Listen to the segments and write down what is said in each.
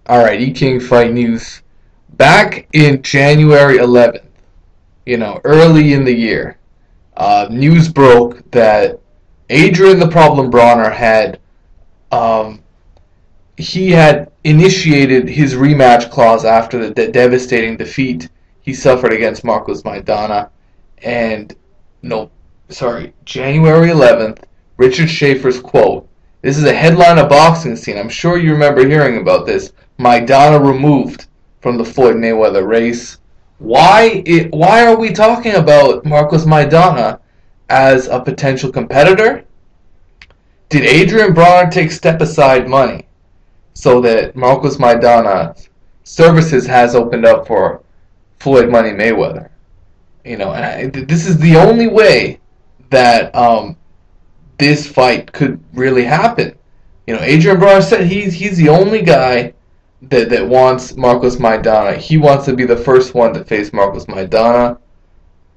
Alright, E-King Fight News. Back in January 11th, early in the year, news broke that Adrien the Problem Broner um, had initiated his rematch clause after the devastating defeat he suffered against Marcos Maidana. And, no, sorry, January 11th, Richard Schaefer's quote. This is a headline of boxing scene. I'm sure you remember hearing about this. Maidana removed from the Floyd Mayweather race. Why are we talking about Marcos Maidana as a potential competitor? Did Adrien Broner take step-aside money so that Marcos Maidana's services has opened up for Floyd Money Mayweather? This is the only way that this fight could really happen. Adrien Broner said he's the only guy that wants Marcos Maidana. He wants to be the first one to face Marcos Maidana,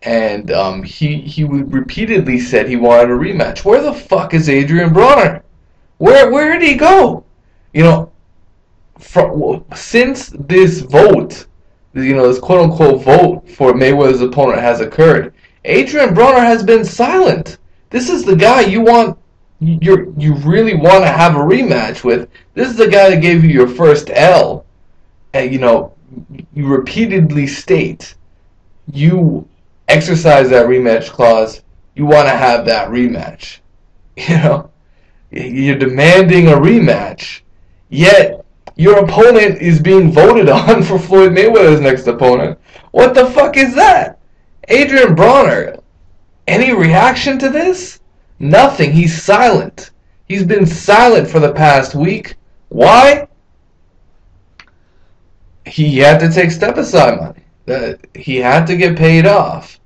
and he repeatedly said he wanted a rematch. Where the fuck is Adrien Broner? Where did he go? Since this vote, this quote unquote vote for Mayweather's opponent has occurred, Adrien Broner has been silent. This is the guy you really want to have a rematch with. This is the guy that gave you your first L. And, you repeatedly state you exercise that rematch clause. You want to have that rematch. You're demanding a rematch. Yet, your opponent is being voted on for Floyd Mayweather's next opponent. What the fuck is that? Adrien Broner, any reaction to this? Nothing. He's silent. He's been silent for the past week. Why? He had to take step-aside money. He had to get paid off.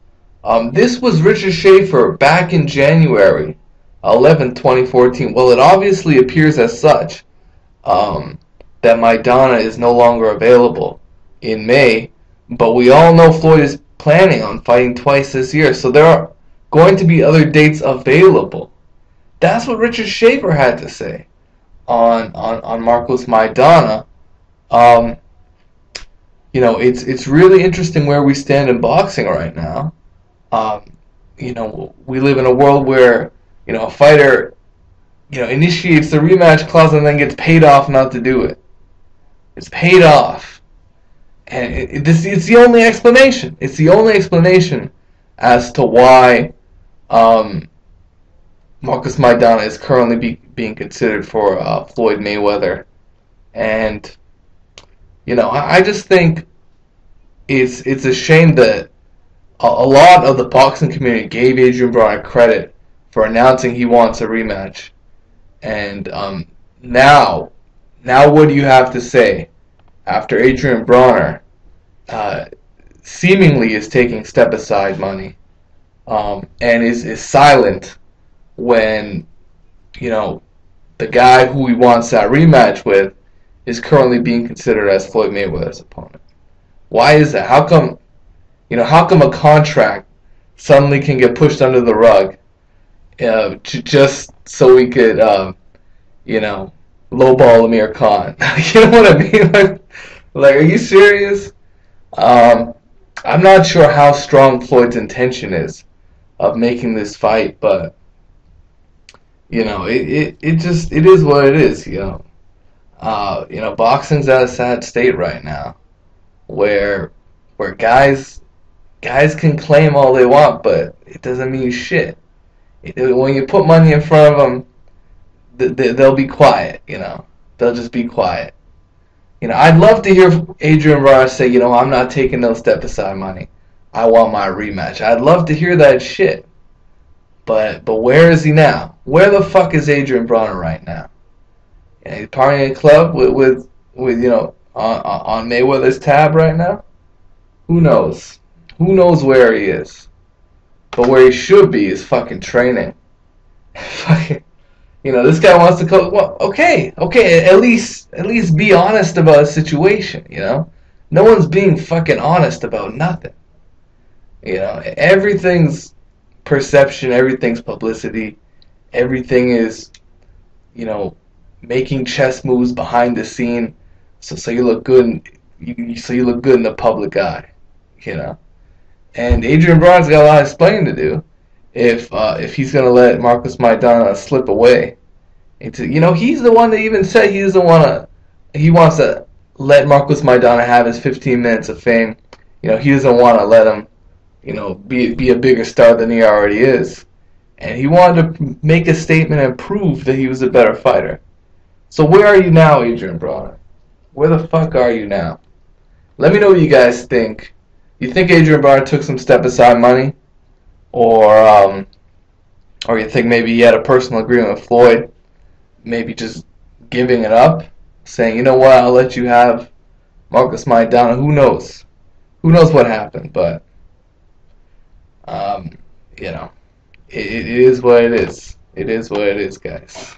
This was Richard Schaefer back in January 11, 2014. Well, it obviously appears as such that Maidana is no longer available in May, but we all know Floyd is planning on fighting twice this year, so there are going to be other dates available. That's what Richard Schaefer had to say on Marcos Maidana. It's really interesting where we stand in boxing right now. We live in a world where a fighter initiates the rematch clause and then gets paid off not to do it. It's paid off, and it's the only explanation. It's the only explanation as to why Marcos Maidana is currently being considered for Floyd Mayweather. And I just think it's a shame that a lot of the boxing community gave Adrien Broner credit for announcing he wants a rematch. And now what do you have to say after Adrien Broner seemingly is taking step-aside money and is silent when the guy who he wants that rematch with is currently being considered as Floyd Mayweather's opponent? Why is that? How come a contract suddenly can get pushed under the rug just so we could lowball Amir Khan? You know what I mean? Like, are you serious? I'm not sure how strong Floyd's intention is of making this fight, but it is what it is. Boxing's at a sad state right now, where guys can claim all they want, but it doesn't mean shit. When you put money in front of them, they'll be quiet. They'll just be quiet. I'd love to hear Adrien Broner say, I'm not taking no step-aside money. I want my rematch. I'd love to hear that shit. But where is he now? Where the fuck is Adrien Broner right now? He's partying in a club with on Mayweather's tab right now? Who knows? Who knows where he is? But where he should be is fucking training. Fucking, this guy wants to go. Well, okay. At least be honest about a situation. No one's being fucking honest about nothing. Everything's perception. Everything's publicity. Everything is, making chess moves behind the scene so you look good. So you look good in the public eye, you know. And Adrien Broner's got a lot of explaining to do if he's gonna let Marcus Maidana slip away. He's the one that even said he doesn't want to. He wants to let Marcus Maidana have his 15 minutes of fame. He doesn't want to let him, be a bigger star than he already is. And he wanted to make a statement and prove that he was a better fighter. So where are you now, Adrien Broner? Where the fuck are you now? Let me know what you guys think. You think Adrien Broner took some step aside money, or you think maybe he had a personal agreement with Floyd, maybe just giving it up, saying, you know what, I'll let you have Marcus Maidana. Who knows? Who knows what happened? But um, you know, it is what it is. It is what it is, guys.